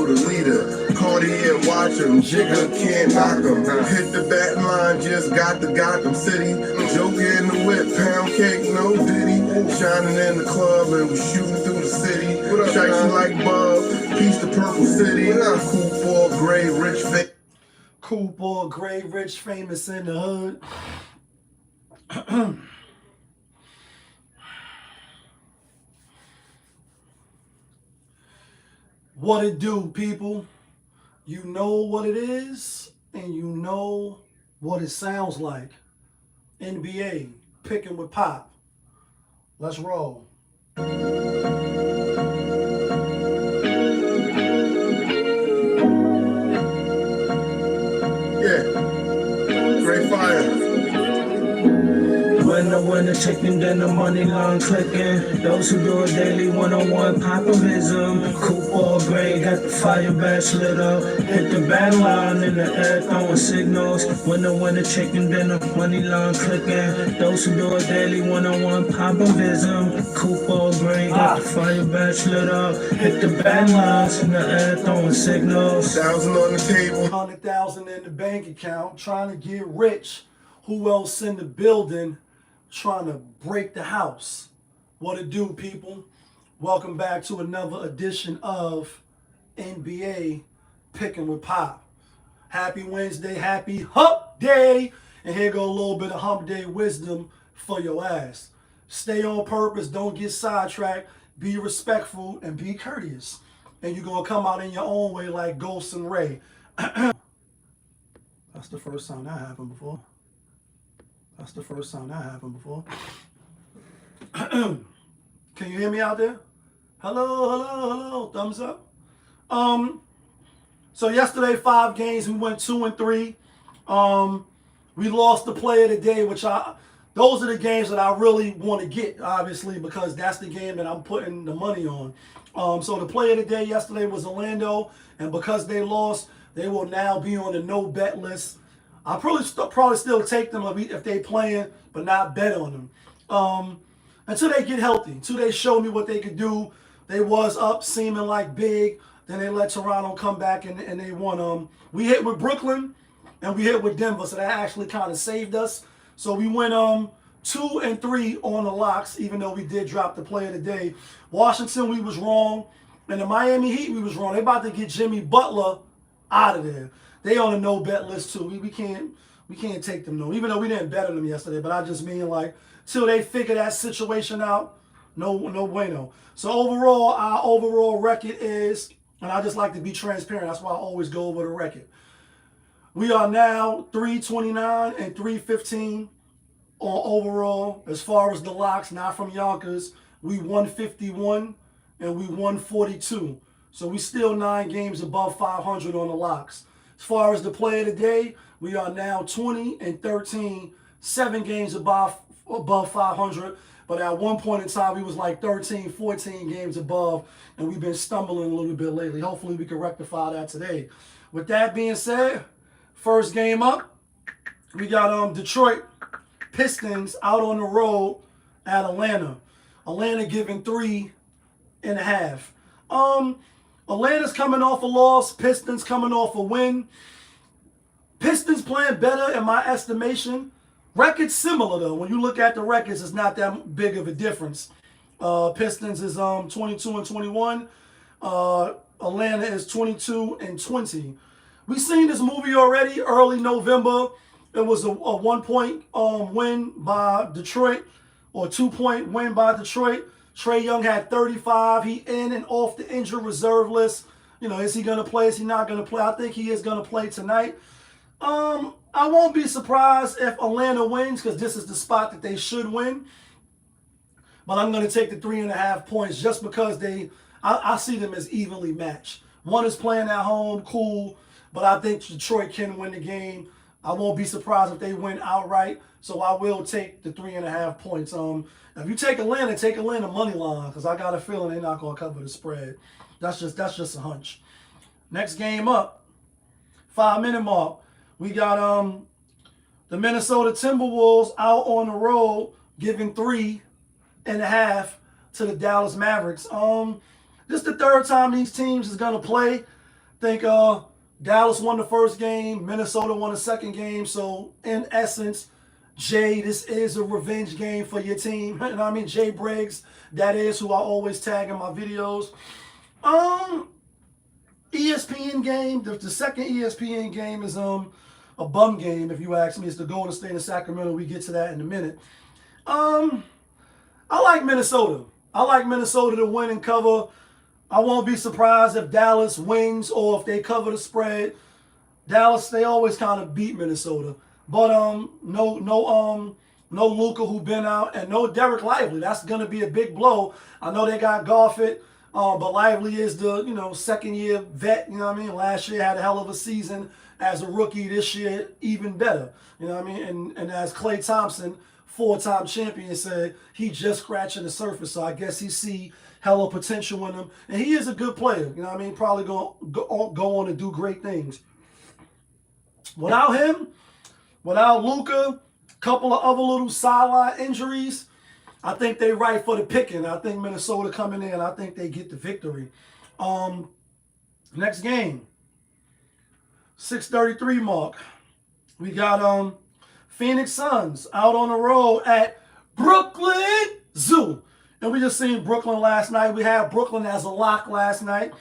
the leader. Cartier watch him, Jigga can't knock him. Hit the batting line, just got the Gotham City. Joker in the whip, pound cake, no diddy. Shining in the club and we shooting through the city. Shicey like Bub, peace to Purple City. Cool boy, gray, rich, fake. Cool boy, gray, rich, famous in the hood. What it do, people? You know what it is, and you know what it sounds like. NBA, picking with Pop. Let's roll. Great fire. When the chicken, then the money line clicking. Those who do it daily, one-on-one popovism. Coupon gray, got the fire badge lit up. Hit the battle line in the air, throwing signals. When the chicken, then the money line clicking. Those who do it daily, one-on-one popovism. Coupon gray, got the fire badge lit up. Hit the battle lines in the air, throwing signals. 1,000 on the table. 100,000 in the bank account, trying to get rich. Who else in the building trying to break the house? What it do, people? Welcome back to another edition of NBA Picking with Pop. Happy Wednesday, happy hump day. And here go a little bit of hump day wisdom for your ass. Stay on purpose, don't get sidetracked, be respectful, and be courteous. And you're going to come out in your own way like Ghost and Ray. That's the first time that happened before. That's the first time that happened before. Can you hear me out there? Hello, hello, hello. Thumbs up. So yesterday, 5 games, we went 2-3. We lost the player of the day, those are the games that I really want to get, obviously, because that's the game that I'm putting the money on. So the player of the day yesterday was Orlando, and because they lost, they will now be on the no bet list. I'll probably still take them if they playing, but not bet on them. Until they get healthy, until they show me what they could do. They was up seeming like big. Then they let Toronto come back and they won. We hit with Brooklyn and we hit with Denver, so that actually kind of saved us. So we went 2-3 on the locks, even though we did drop the play of the day. Washington, we was wrong. And the Miami Heat, we was wrong. They about to get Jimmy Butler out of there. They on a no bet list too. We can't take them no. Even though we didn't bet on them yesterday, but I just mean like till they figure that situation out, no bueno. So overall, our overall record is, and I just like to be transparent. That's why I always go over the record. We are now 329 and 315 on overall. As far as the locks, not from Yonkers, we 151 and we 142. So we still 9 games above 500 on the locks. As far as the play of the day, we are now 20 and 13, 7 games above 500. But at one point in time, we was like 13, 14 games above, and we've been stumbling a little bit lately. Hopefully, we can rectify that today. With that being said, first game up, we got Detroit Pistons out on the road at Atlanta. Atlanta giving 3.5. Atlanta's coming off a loss. Pistons coming off a win. Pistons playing better in my estimation. Records similar though. When you look at the records, it's not that big of a difference. Pistons is 22 and 21. Atlanta is 22 and 20. We seen this movie already early November. It was a 1-point win by Detroit, or 2-point win by Detroit. Trae Young had 35. He in and off the injured reserve list. You know, is he going to play? Is he not going to play? I think he is going to play tonight. I won't be surprised if Atlanta wins because this is the spot that they should win. But I'm going to take the 3.5 points just because I see them as evenly matched. One is playing at home, cool. But I think Detroit can win the game. I won't be surprised if they win outright. So I will take the 3.5 points. If you take Atlanta money line, because I got a feeling they're not going to cover the spread. That's just a hunch. Next game up, 5-minute mark. We got the Minnesota Timberwolves out on the road giving 3.5 to the Dallas Mavericks. This is the third time these teams is going to play. think Dallas won the first game, Minnesota won the second game. So in essence, JaY, this is a revenge game for your team. You know what I mean? JaY Briggs, that is who I always tag in my videos. ESPN game, the second ESPN game is a bum game, if you ask me. It's the Golden State and Sacramento. We get to that in a minute. I like Minnesota. I like Minnesota to win and cover. I won't be surprised if Dallas wins or if they cover the spread. Dallas, they always kind of beat Minnesota. But no Luka who been out, and no Derek Lively. That's gonna be a big blow. I know they got Garfit, but Lively is the second year vet. You know what I mean? Last year had a hell of a season as a rookie. This year even better. You know what I mean? And as Klay Thompson, four-time champion, said, he just scratching the surface. So I guess he see hella potential in him, and he is a good player. You know what I mean? Probably go on and do great things. Without him, without Luka, a couple of other little sideline injuries, I think they right for the picking. I think Minnesota coming in, I think they get the victory. Next game, 6:33 mark. We got Phoenix Suns out on the road at Brooklyn Zoo. And we just seen Brooklyn last night. We had Brooklyn as a lock last night.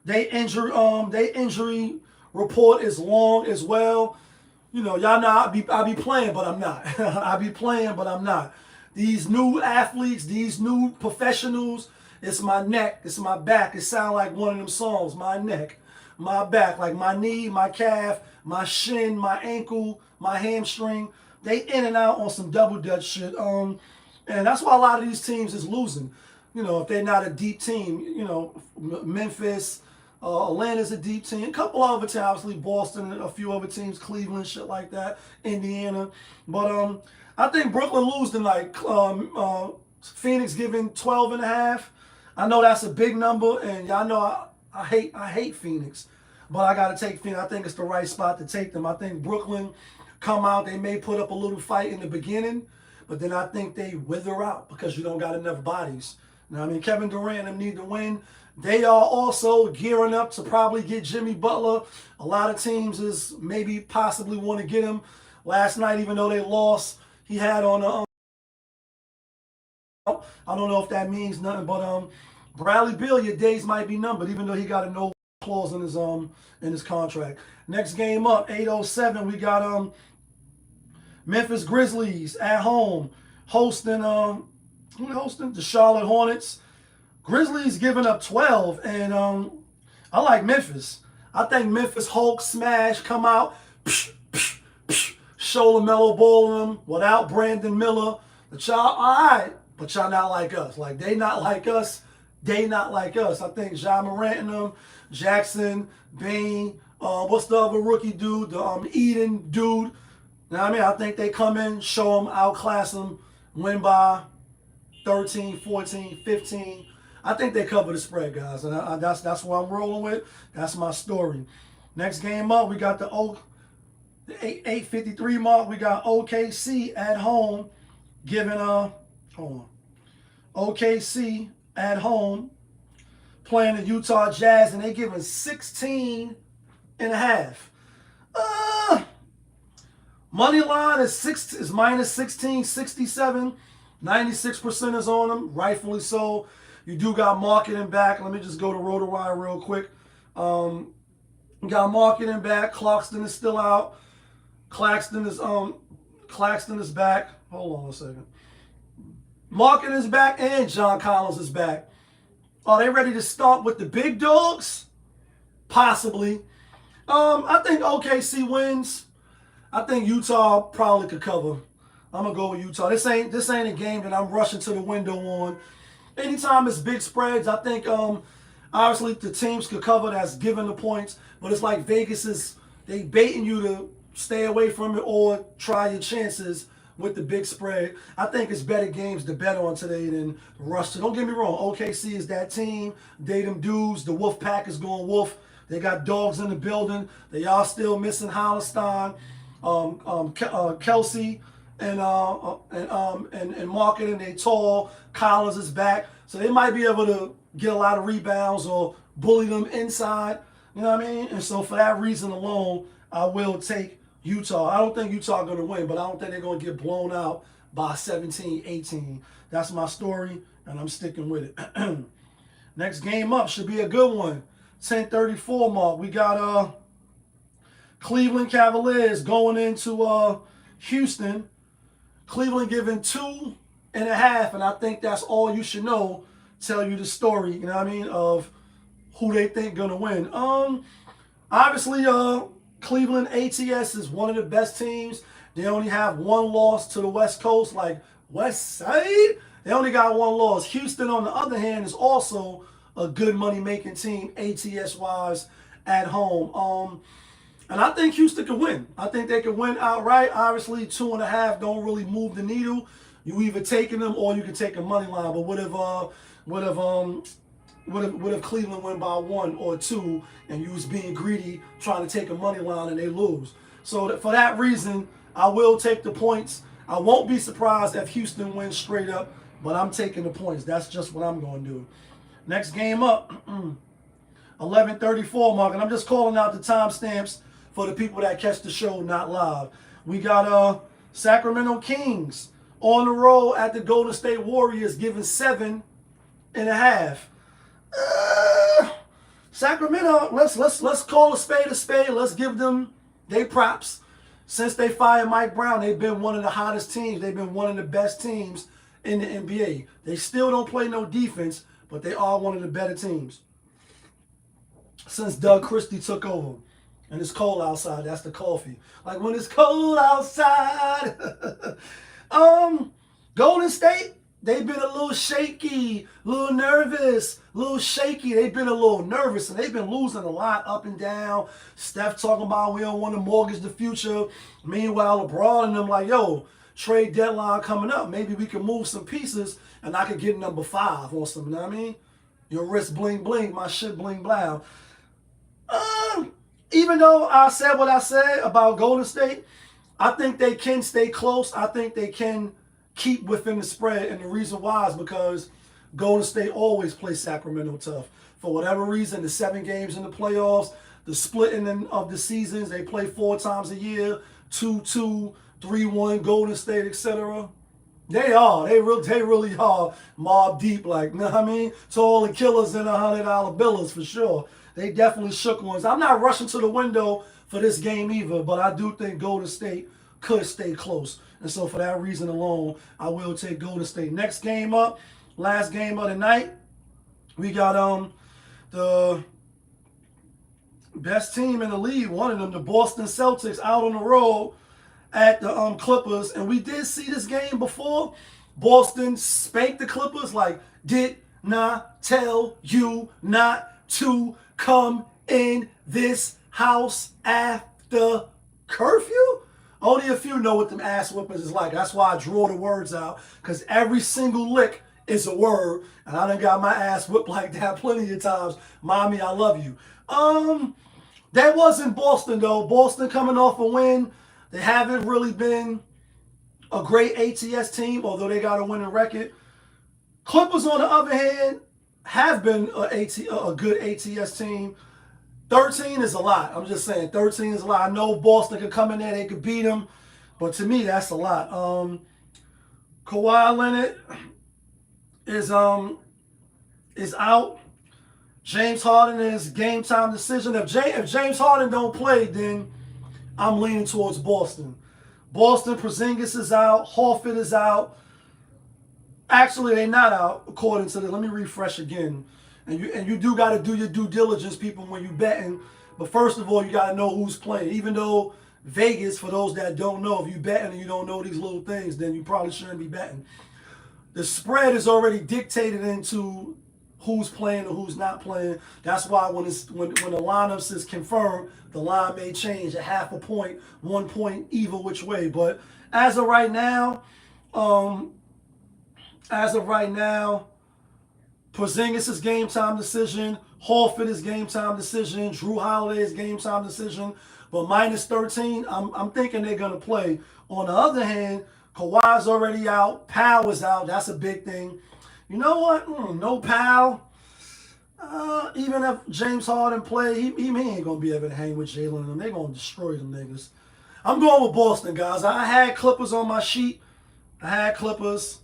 They injury report is long as well. You know, y'all know I be playing, but I'm not. I be playing, but I'm not. These new athletes, these new professionals, it's my neck, it's my back. It sound like one of them songs, my neck, my back, like my knee, my calf, my shin, my ankle, my hamstring. They in and out on some double dutch shit. And that's why a lot of these teams is losing. You know, if they're not a deep team, you know, Memphis, Atlanta's a deep team. A couple of other teams, obviously Boston, a few other teams, Cleveland, shit like that, Indiana. But I think Brooklyn losing like Phoenix giving 12.5. I know that's a big number, and y'all know I hate Phoenix, but I gotta take Phoenix. I think it's the right spot to take them. I think Brooklyn come out. They may put up a little fight in the beginning, but then I think they wither out because you don't got enough bodies. Now, I mean, Kevin Durant and them need to win. They are also gearing up to probably get Jimmy Butler. A lot of teams is maybe possibly want to get him. Last night, even though they lost, he had on a I don't know if that means nothing, but Bradley Beal, your days might be numbered, even though he got a no clause in his contract. Next game up, 8:07, we got Memphis Grizzlies at home hosting who hosting? The Charlotte Hornets. Grizzlies giving up 12, and I like Memphis. I think Memphis Hulk smash, come out, show LaMelo Ball them without Brandon Miller. But y'all, all right, but y'all not like us. Like, they not like us. They not like us. I think Ja Morant and them, Jackson, Bain, what's the other rookie dude? The Eden dude. You know what I mean? I think they come in, show them, outclass them, win by 13, 14, 15. I think they cover the spread, guys. And that's what I'm rolling with. That's my story. Next game up, we got the 8:53 mark. We got OKC at home giving OKC at home playing the Utah Jazz, and they giving 16.5. Money line is minus 1667. 96% is on them, rightfully so. You do got marketing back. Let me just go to RotoWire real quick. You got marketing back. Claxton is still out. Claxton is back. Hold on a second. Marketing is back and John Collins is back. Are they ready to start with the big dogs? Possibly. I think OKC wins. I think Utah probably could cover. I'm gonna go with Utah. This ain't a game that I'm rushing to the window on. Anytime it's big spreads, I think obviously the teams could cover that's given the points, but it's like Vegas they baiting you to stay away from it or try your chances with the big spread. I think it's better games to bet on today than rush to. Don't get me wrong, OKC is that team. They them dudes. The Wolf Pack is going wolf. They got dogs in the building. They all still missing Hollistein, Kelsey, and marketing. They tall. Collins is back, so they might be able to get a lot of rebounds or bully them inside. You know what I mean? And so for that reason alone, I will take Utah. I don't think Utah going to win, but I don't think they're going to get blown out by 17, 18. That's my story, and I'm sticking with it. Next game up should be a good one. 10:34 mark. We got Cleveland Cavaliers going into Houston. Cleveland giving 2.5, and I think that's all you should know. Tell you the story, you know what I mean, of who they think gonna win. Obviously, Cleveland ATS is one of the best teams. They only have one loss to the West Coast, like West Side. They only got one loss. Houston, on the other hand, is also a good money-making team, ATS wise, at home. And I think Houston can win. I think they can win outright. Obviously, 2.5 don't really move the needle. You either taking them or you can take a money line. But what if Cleveland win by 1 or 2 and you was being greedy trying to take a money line and they lose? So for that reason, I will take the points. I won't be surprised if Houston wins straight up, but I'm taking the points. That's just what I'm going to do. Next game up, 11:34 mark, and I'm just calling out the timestamps for the people that catch the show not live. We got Sacramento Kings on the road at the Golden State Warriors giving 7.5. Sacramento, let's call a spade a spade. Let's give them their props. Since they fired Mike Brown, they've been one of the hottest teams. They've been one of the best teams in the NBA. They still don't play no defense, but they are one of the better teams since Doug Christie took over. And it's cold outside. That's the coffee. Like when it's cold outside. Golden State, they've been a little shaky, a little nervous, a little shaky. They've been a little nervous, and they've been losing a lot up and down. Steph talking about we don't want to mortgage the future. Meanwhile, LeBron and them like, yo, trade deadline coming up. Maybe we can move some pieces, and I could get number 5 or something. You know what I mean? Your wrist bling bling, my shit bling blah. Even though I said what I said about Golden State, I think they can stay close. I think they can keep within the spread. And the reason why is because Golden State always plays Sacramento tough. For whatever reason, the 7 games in the playoffs, the splitting of the seasons, they play 4 times a year, 2-2, 3-1, Golden State, etc. They really are mob deep, like, you know what I mean? To all the killers and $100 billers for sure. They definitely shook ones. I'm not rushing to the window for this game either, but I do think Golden State could stay close. And so for that reason alone, I will take Golden State. Next game up, last game of the night, we got the best team in the league, one of them, the Boston Celtics, out on the road at the Clippers. And we did see this game before. Boston spanked the Clippers like, did not tell you not to come in this house after curfew? Only a few know what them ass whippers is like. That's why I draw the words out, because every single lick is a word, and I done got my ass whipped like that plenty of times. Mommy, I love you. That wasn't Boston, though. Boston coming off a win. They haven't really been a great ATS team, although they got a winning record. Clippers, on the other hand, have been a good ATS team. 13 is a lot. I'm just saying, 13 is a lot. I know Boston could come in there, they could beat them, but to me, that's a lot. Kawhi Leonard is out. James Harden is game time decision. If James Harden don't play, then I'm leaning towards Boston. Boston, Porzingis is out. Horford is out. Actually, they're not out, according to this. Let me refresh again. And you do got to do your due diligence, people, when you betting. But first of all, you got to know who's playing. Even though Vegas, for those that don't know, if you betting and you don't know these little things, then you probably shouldn't be betting. The spread is already dictated into who's playing and who's not playing. That's why when the lineups is confirmed, the line may change a half a point, 1 point, either which way. But as of right now, Porzingis is game time decision. Horford is game time decision. Drew Holiday is game time decision. But minus 13, I'm thinking they're going to play. On the other hand, Kawhi's already out. Powell is out. That's a big thing. You know what? No Powell. Even if James Harden play, he ain't gonna be able to hang with Jalen and them. They gonna destroy them niggas. I'm going with Boston, guys. I had Clippers on my sheet. I had Clippers,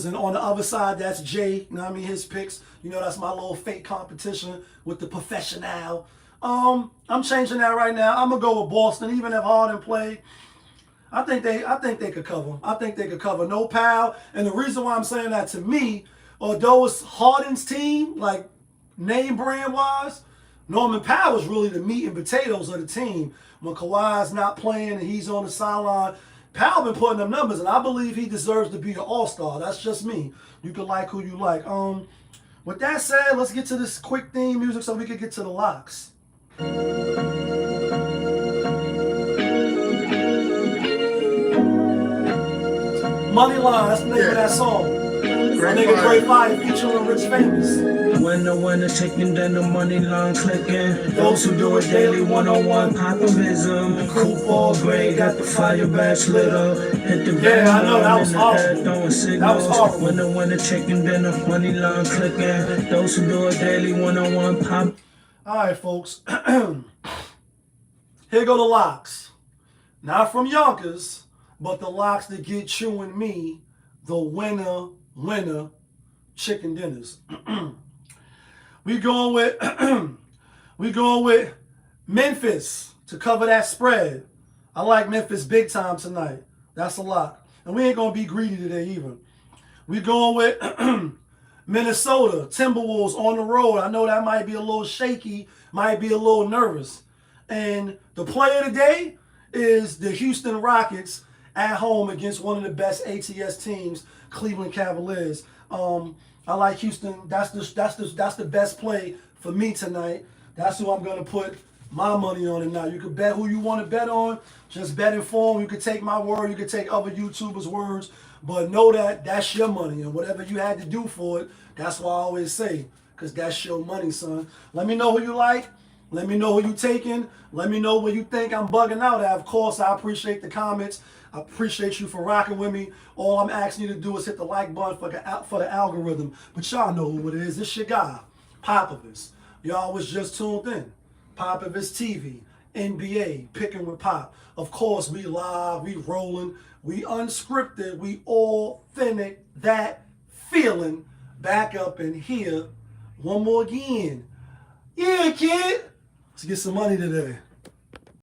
and on the other side, that's JaY. You know what I mean? His picks. You know, that's my little fake competition with the professional. I'm changing that right now. I'm gonna go with Boston, even if Harden play. I think they could cover. I think they could cover. No Powell. And the reason why I'm saying that, to me, although it's Harden's team, like name brand wise, Norman Powell is really the meat and potatoes of the team. When Kawhi's not playing and he's on the sideline, Powell been putting them numbers, and I believe he deserves to be an all-star. That's just me. You can like who you like. With that said, let's get to this quick theme music so we can get to the locks. Money Line, that's the name of that song. My nigga Great Fire featuring Rich Famous. When the winner ticking, then the money line clicking. Those who do it daily, one-on-one populism. Coupon gray, got the fire badge lit up. Hit the band I know, that was horrible. throwing signals. That was horrible. When the winner ticking, then the money line clicking. Those who do it daily, one-on-one pop. All right, folks. Here go the locks. Not from Yonkers, but the locks that get you and me the winner chicken dinners. we going with Memphis to cover that spread. I like Memphis big time tonight. That's a lock. And we ain't gonna be greedy today either. We going with Minnesota Timberwolves on the road. I know that might be a little shaky, might be a little nervous. And the play of the day is the Houston Rockets at home against one of the best ATS teams, Cleveland Cavaliers. I like Houston. That's the best play for me tonight. That's who I'm gonna put my money on it now. You can bet who you want to bet on. Just bet informed. You can take my word. You can take other YouTubers' words. But know that that's your money, and whatever you had to do for it, that's why I always say, because that's your money, son. Let me know who you like. Let me know who you taking. Let me know where you think I'm bugging out at. Of course, I appreciate the comments. I appreciate you for rocking with me. All I'm asking you to do is hit the like button for the algorithm. But y'all know who it is. It's your guy, Popovich. Y'all was just tuned in. Popovich TV, NBA, Picking with Pop. Of course, we live, we rolling, we unscripted, we authentic. That feeling back up in here. One more again. Yeah, kid. Let's get some money today.